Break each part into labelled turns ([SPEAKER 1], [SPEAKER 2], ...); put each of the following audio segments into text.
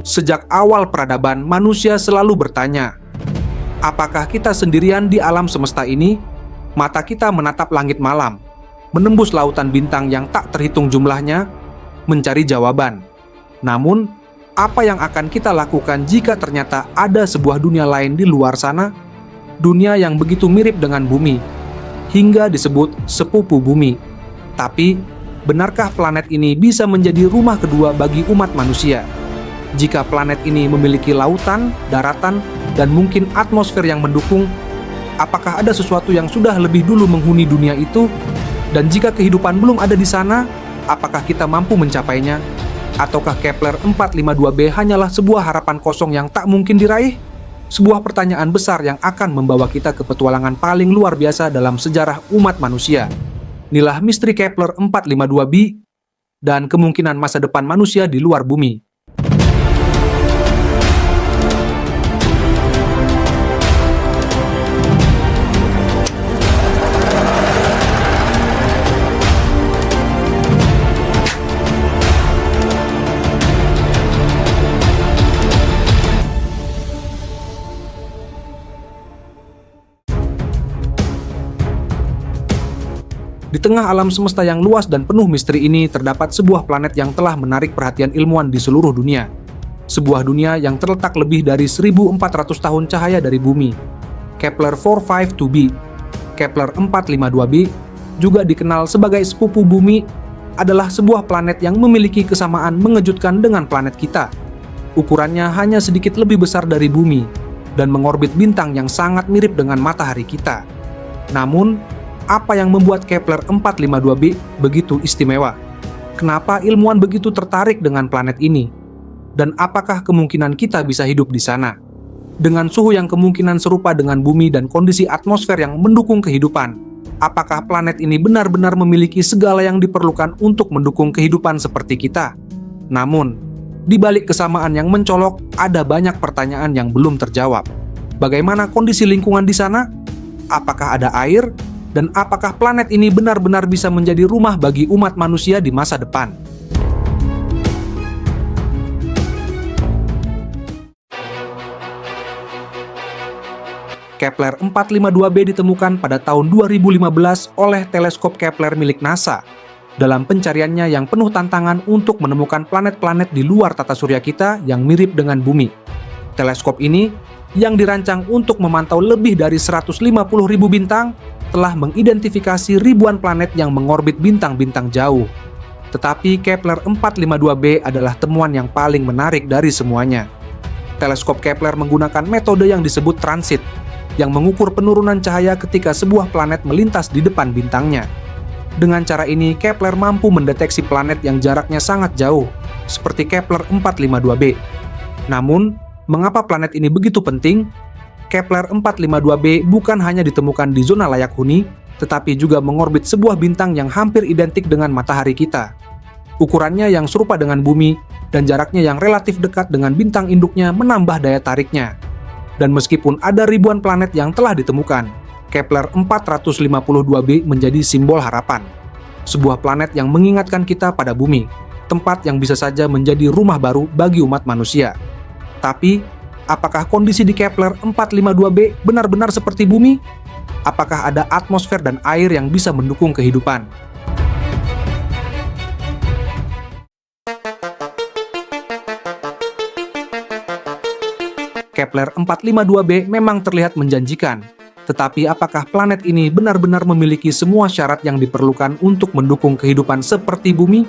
[SPEAKER 1] Sejak awal peradaban, manusia selalu bertanya, apakah kita sendirian di alam semesta ini? Mata kita menatap langit malam, menembus lautan bintang yang tak terhitung jumlahnya, mencari jawaban. Namun, apa yang akan kita lakukan jika ternyata ada sebuah dunia lain di luar sana? Dunia yang begitu mirip dengan bumi, hingga disebut sepupu bumi. Tapi, benarkah planet ini bisa menjadi rumah kedua bagi umat manusia? Jika planet ini memiliki lautan, daratan, dan mungkin atmosfer yang mendukung, apakah ada sesuatu yang sudah lebih dulu menghuni dunia itu? Dan jika kehidupan belum ada di sana, apakah kita mampu mencapainya? Ataukah Kepler 452b hanyalah sebuah harapan kosong yang tak mungkin diraih? Sebuah pertanyaan besar yang akan membawa kita ke petualangan paling luar biasa dalam sejarah umat manusia. Inilah misteri Kepler 452b dan kemungkinan masa depan manusia di luar bumi. Di tengah alam semesta yang luas dan penuh misteri ini, terdapat sebuah planet yang telah menarik perhatian ilmuwan di seluruh dunia. Sebuah dunia yang terletak lebih dari 1.400 tahun cahaya dari bumi. Kepler 452b, Kepler 452b, juga dikenal sebagai sepupu bumi, adalah sebuah planet yang memiliki kesamaan mengejutkan dengan planet kita. Ukurannya hanya sedikit lebih besar dari bumi, dan mengorbit bintang yang sangat mirip dengan matahari kita. Namun, apa yang membuat Kepler 452b begitu istimewa? Kenapa ilmuwan begitu tertarik dengan planet ini? Dan apakah kemungkinan kita bisa hidup di sana? Dengan suhu yang kemungkinan serupa dengan bumi dan kondisi atmosfer yang mendukung kehidupan, apakah planet ini benar-benar memiliki segala yang diperlukan untuk mendukung kehidupan seperti kita? Namun, di balik kesamaan yang mencolok, ada banyak pertanyaan yang belum terjawab. Bagaimana kondisi lingkungan di sana? Apakah ada air? Dan apakah planet ini benar-benar bisa menjadi rumah bagi umat manusia di masa depan? Kepler 452b ditemukan pada tahun 2015 oleh teleskop Kepler milik NASA dalam pencariannya yang penuh tantangan untuk menemukan planet-planet di luar tata surya kita yang mirip dengan bumi. Teleskop ini, yang dirancang untuk memantau lebih dari 150.000 bintang, telah mengidentifikasi ribuan planet yang mengorbit bintang-bintang jauh. Tetapi Kepler 452b adalah temuan yang paling menarik dari semuanya. Teleskop Kepler menggunakan metode yang disebut transit, yang mengukur penurunan cahaya ketika sebuah planet melintas di depan bintangnya. Dengan cara ini, Kepler mampu mendeteksi planet yang jaraknya sangat jauh, seperti Kepler 452b. Namun, mengapa planet ini begitu penting? Kepler 452b bukan hanya ditemukan di zona layak huni, tetapi juga mengorbit sebuah bintang yang hampir identik dengan matahari kita. Ukurannya yang serupa dengan bumi, dan jaraknya yang relatif dekat dengan bintang induknya menambah daya tariknya. Dan meskipun ada ribuan planet yang telah ditemukan, Kepler 452b menjadi simbol harapan. Sebuah planet yang mengingatkan kita pada bumi, tempat yang bisa saja menjadi rumah baru bagi umat manusia. Tapi, apakah kondisi di Kepler 452b benar-benar seperti bumi? Apakah ada atmosfer dan air yang bisa mendukung kehidupan? Kepler 452b memang terlihat menjanjikan, tetapi apakah planet ini benar-benar memiliki semua syarat yang diperlukan untuk mendukung kehidupan seperti bumi?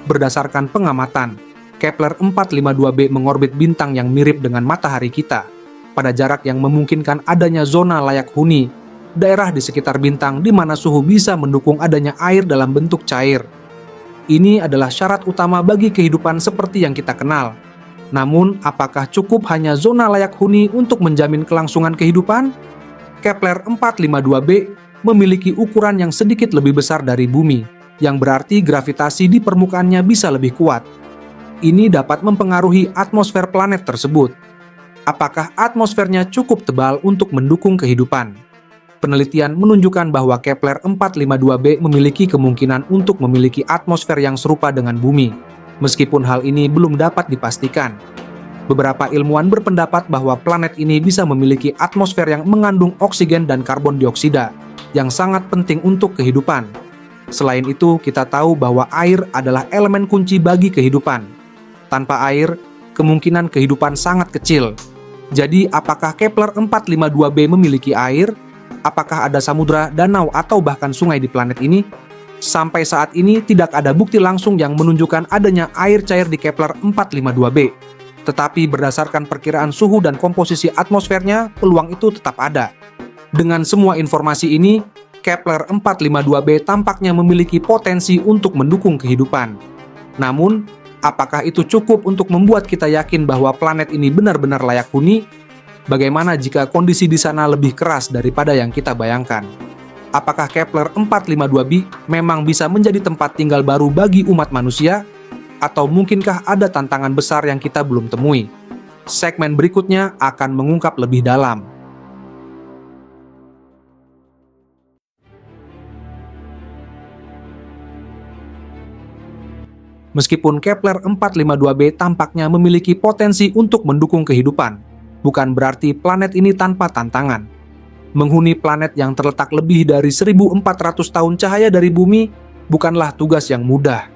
[SPEAKER 1] Berdasarkan pengamatan, Kepler 452b mengorbit bintang yang mirip dengan matahari kita, pada jarak yang memungkinkan adanya zona layak huni, daerah di sekitar bintang di mana suhu bisa mendukung adanya air dalam bentuk cair. Ini adalah syarat utama bagi kehidupan seperti yang kita kenal. Namun, apakah cukup hanya zona layak huni untuk menjamin kelangsungan kehidupan? Kepler 452b memiliki ukuran yang sedikit lebih besar dari bumi, yang berarti gravitasi di permukaannya bisa lebih kuat. Ini dapat mempengaruhi atmosfer planet tersebut. Apakah atmosfernya cukup tebal untuk mendukung kehidupan? Penelitian menunjukkan bahwa Kepler 452b memiliki kemungkinan untuk memiliki atmosfer yang serupa dengan bumi, meskipun hal ini belum dapat dipastikan. Beberapa ilmuwan berpendapat bahwa planet ini bisa memiliki atmosfer yang mengandung oksigen dan karbon dioksida, yang sangat penting untuk kehidupan. Selain itu, kita tahu bahwa air adalah elemen kunci bagi kehidupan. Tanpa air, kemungkinan kehidupan sangat kecil. Jadi, apakah Kepler 452b memiliki air? Apakah ada samudra, danau, atau bahkan sungai di planet ini? Sampai saat ini, tidak ada bukti langsung yang menunjukkan adanya air cair di Kepler 452b. Tetapi berdasarkan perkiraan suhu dan komposisi atmosfernya, peluang itu tetap ada. Dengan semua informasi ini, Kepler 452b tampaknya memiliki potensi untuk mendukung kehidupan. Namun, apakah itu cukup untuk membuat kita yakin bahwa planet ini benar-benar layak huni? Bagaimana jika kondisi di sana lebih keras daripada yang kita bayangkan? Apakah Kepler 452b memang bisa menjadi tempat tinggal baru bagi umat manusia? Atau mungkinkah ada tantangan besar yang kita belum temui? Segmen berikutnya akan mengungkap lebih dalam. Meskipun Kepler 452b tampaknya memiliki potensi untuk mendukung kehidupan, bukan berarti planet ini tanpa tantangan. Menghuni planet yang terletak lebih dari 1.400 tahun cahaya dari bumi bukanlah tugas yang mudah.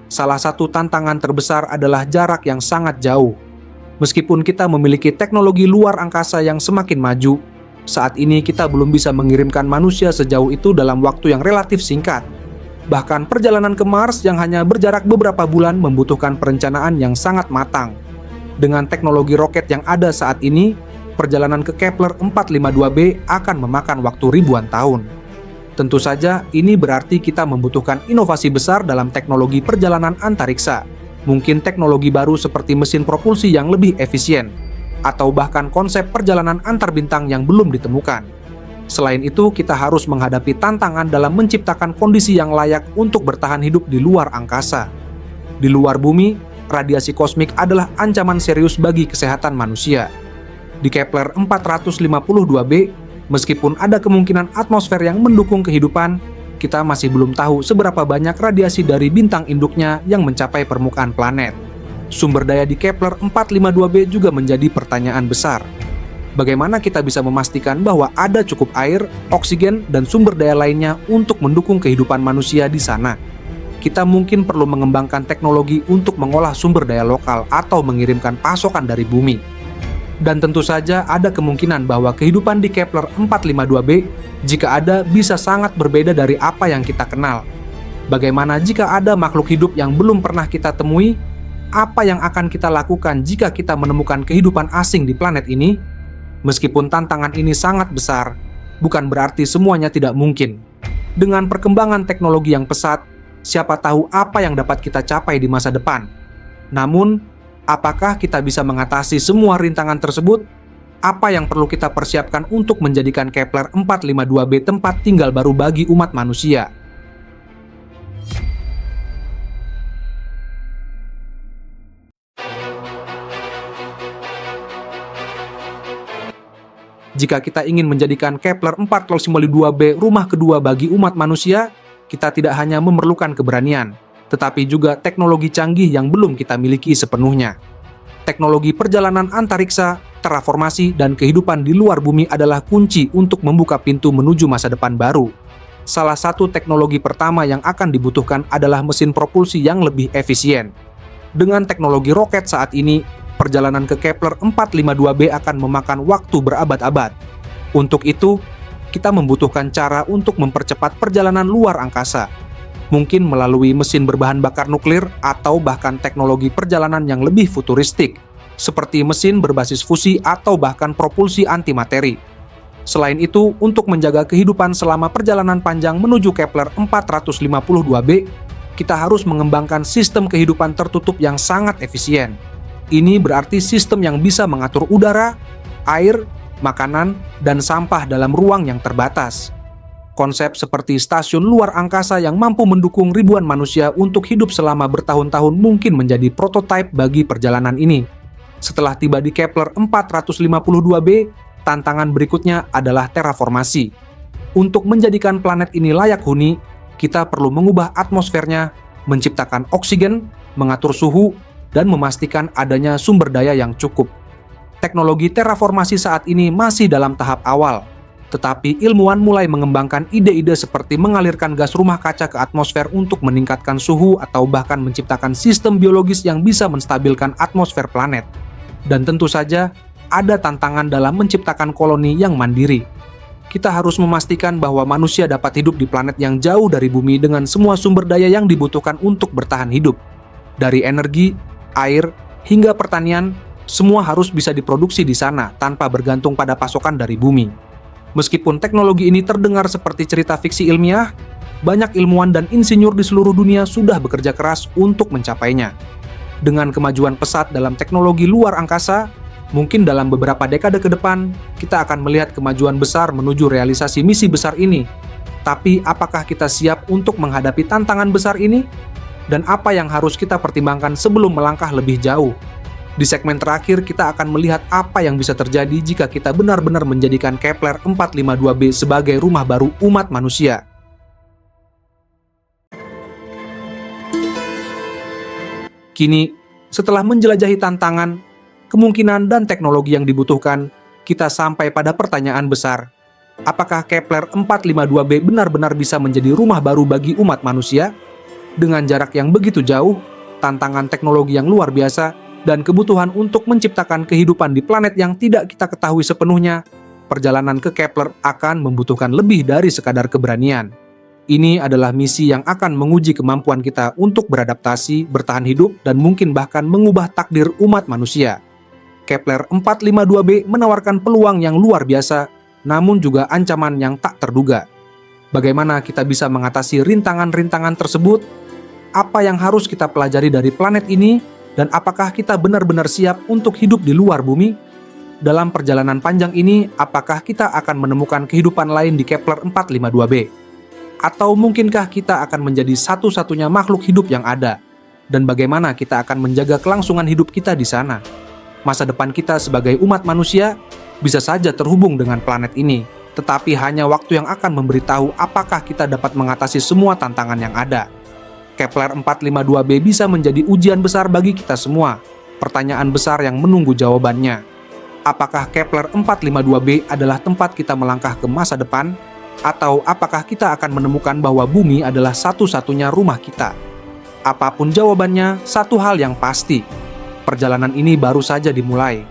[SPEAKER 1] Salah satu tantangan terbesar adalah jarak yang sangat jauh. Meskipun kita memiliki teknologi luar angkasa yang semakin maju, saat ini kita belum bisa mengirimkan manusia sejauh itu dalam waktu yang relatif singkat. Bahkan perjalanan ke Mars yang hanya berjarak beberapa bulan membutuhkan perencanaan yang sangat matang. Dengan teknologi roket yang ada saat ini, perjalanan ke Kepler 452b akan memakan waktu ribuan tahun. Tentu saja, ini berarti kita membutuhkan inovasi besar dalam teknologi perjalanan antariksa. Mungkin teknologi baru seperti mesin propulsi yang lebih efisien, atau bahkan konsep perjalanan antar bintang yang belum ditemukan. Selain itu, kita harus menghadapi tantangan dalam menciptakan kondisi yang layak untuk bertahan hidup di luar angkasa. Di luar bumi, radiasi kosmik adalah ancaman serius bagi kesehatan manusia. Di Kepler 452b, meskipun ada kemungkinan atmosfer yang mendukung kehidupan, kita masih belum tahu seberapa banyak radiasi dari bintang induknya yang mencapai permukaan planet. Sumber daya di Kepler 452b juga menjadi pertanyaan besar. Bagaimana kita bisa memastikan bahwa ada cukup air, oksigen, dan sumber daya lainnya untuk mendukung kehidupan manusia di sana? Kita mungkin perlu mengembangkan teknologi untuk mengolah sumber daya lokal atau mengirimkan pasokan dari bumi. Dan tentu saja ada kemungkinan bahwa kehidupan di Kepler 452b, jika ada, bisa sangat berbeda dari apa yang kita kenal. Bagaimana jika ada makhluk hidup yang belum pernah kita temui? Apa yang akan kita lakukan jika kita menemukan kehidupan asing di planet ini? Meskipun tantangan ini sangat besar, bukan berarti semuanya tidak mungkin. Dengan perkembangan teknologi yang pesat, siapa tahu apa yang dapat kita capai di masa depan. Namun, apakah kita bisa mengatasi semua rintangan tersebut? Apa yang perlu kita persiapkan untuk menjadikan Kepler 452b tempat tinggal baru bagi umat manusia? Jika kita ingin menjadikan Kepler 452b rumah kedua bagi umat manusia, kita tidak hanya memerlukan keberanian, tetapi juga teknologi canggih yang belum kita miliki sepenuhnya. Teknologi perjalanan antariksa, terraformasi, dan kehidupan di luar bumi adalah kunci untuk membuka pintu menuju masa depan baru. Salah satu teknologi pertama yang akan dibutuhkan adalah mesin propulsi yang lebih efisien. Dengan teknologi roket saat ini, perjalanan ke Kepler 452b akan memakan waktu berabad-abad. Untuk itu, kita membutuhkan cara untuk mempercepat perjalanan luar angkasa. Mungkin melalui mesin berbahan bakar nuklir atau bahkan teknologi perjalanan yang lebih futuristik, seperti mesin berbasis fusi atau bahkan propulsi antimateri. Selain itu, untuk menjaga kehidupan selama perjalanan panjang menuju Kepler 452b, kita harus mengembangkan sistem kehidupan tertutup yang sangat efisien. Ini berarti sistem yang bisa mengatur udara, air, makanan, dan sampah dalam ruang yang terbatas. Konsep seperti stasiun luar angkasa yang mampu mendukung ribuan manusia untuk hidup selama bertahun-tahun mungkin menjadi prototipe bagi perjalanan ini. Setelah tiba di Kepler 452b, tantangan berikutnya adalah terraformasi. Untuk menjadikan planet ini layak huni, kita perlu mengubah atmosfernya, menciptakan oksigen, mengatur suhu, dan memastikan adanya sumber daya yang cukup. Teknologi terraformasi saat ini masih dalam tahap awal, tetapi ilmuwan mulai mengembangkan ide-ide seperti mengalirkan gas rumah kaca ke atmosfer untuk meningkatkan suhu atau bahkan menciptakan sistem biologis yang bisa menstabilkan atmosfer planet. Dan tentu saja, ada tantangan dalam menciptakan koloni yang mandiri. Kita harus memastikan bahwa manusia dapat hidup di planet yang jauh dari bumi dengan semua sumber daya yang dibutuhkan untuk bertahan hidup. Dari energi, air, hingga pertanian, semua harus bisa diproduksi di sana tanpa bergantung pada pasokan dari bumi. Meskipun teknologi ini terdengar seperti cerita fiksi ilmiah, banyak ilmuwan dan insinyur di seluruh dunia sudah bekerja keras untuk mencapainya. Dengan kemajuan pesat dalam teknologi luar angkasa, mungkin dalam beberapa dekade ke depan, kita akan melihat kemajuan besar menuju realisasi misi besar ini. Tapi apakah kita siap untuk menghadapi tantangan besar ini? Dan apa yang harus kita pertimbangkan sebelum melangkah lebih jauh? Di segmen terakhir, kita akan melihat apa yang bisa terjadi jika kita benar-benar menjadikan Kepler 452b sebagai rumah baru umat manusia. Kini, setelah menjelajahi tantangan, kemungkinan dan teknologi yang dibutuhkan, kita sampai pada pertanyaan besar. Apakah Kepler 452b benar-benar bisa menjadi rumah baru bagi umat manusia? Dengan jarak yang begitu jauh, tantangan teknologi yang luar biasa, dan kebutuhan untuk menciptakan kehidupan di planet yang tidak kita ketahui sepenuhnya, perjalanan ke Kepler akan membutuhkan lebih dari sekadar keberanian. Ini adalah misi yang akan menguji kemampuan kita untuk beradaptasi, bertahan hidup, dan mungkin bahkan mengubah takdir umat manusia. Kepler 452b menawarkan peluang yang luar biasa, namun juga ancaman yang tak terduga. Bagaimana kita bisa mengatasi rintangan-rintangan tersebut? Apa yang harus kita pelajari dari planet ini? Dan apakah kita benar-benar siap untuk hidup di luar bumi? Dalam perjalanan panjang ini, apakah kita akan menemukan kehidupan lain di Kepler 452b? Atau mungkinkah kita akan menjadi satu-satunya makhluk hidup yang ada? Dan bagaimana kita akan menjaga kelangsungan hidup kita di sana? Masa depan kita sebagai umat manusia bisa saja terhubung dengan planet ini, tetapi hanya waktu yang akan memberitahu apakah kita dapat mengatasi semua tantangan yang ada. Kepler 452b bisa menjadi ujian besar bagi kita semua. Pertanyaan besar yang menunggu jawabannya. Apakah Kepler 452b adalah tempat kita melangkah ke masa depan? Atau apakah kita akan menemukan bahwa bumi adalah satu-satunya rumah kita? Apapun jawabannya, satu hal yang pasti, perjalanan ini baru saja dimulai.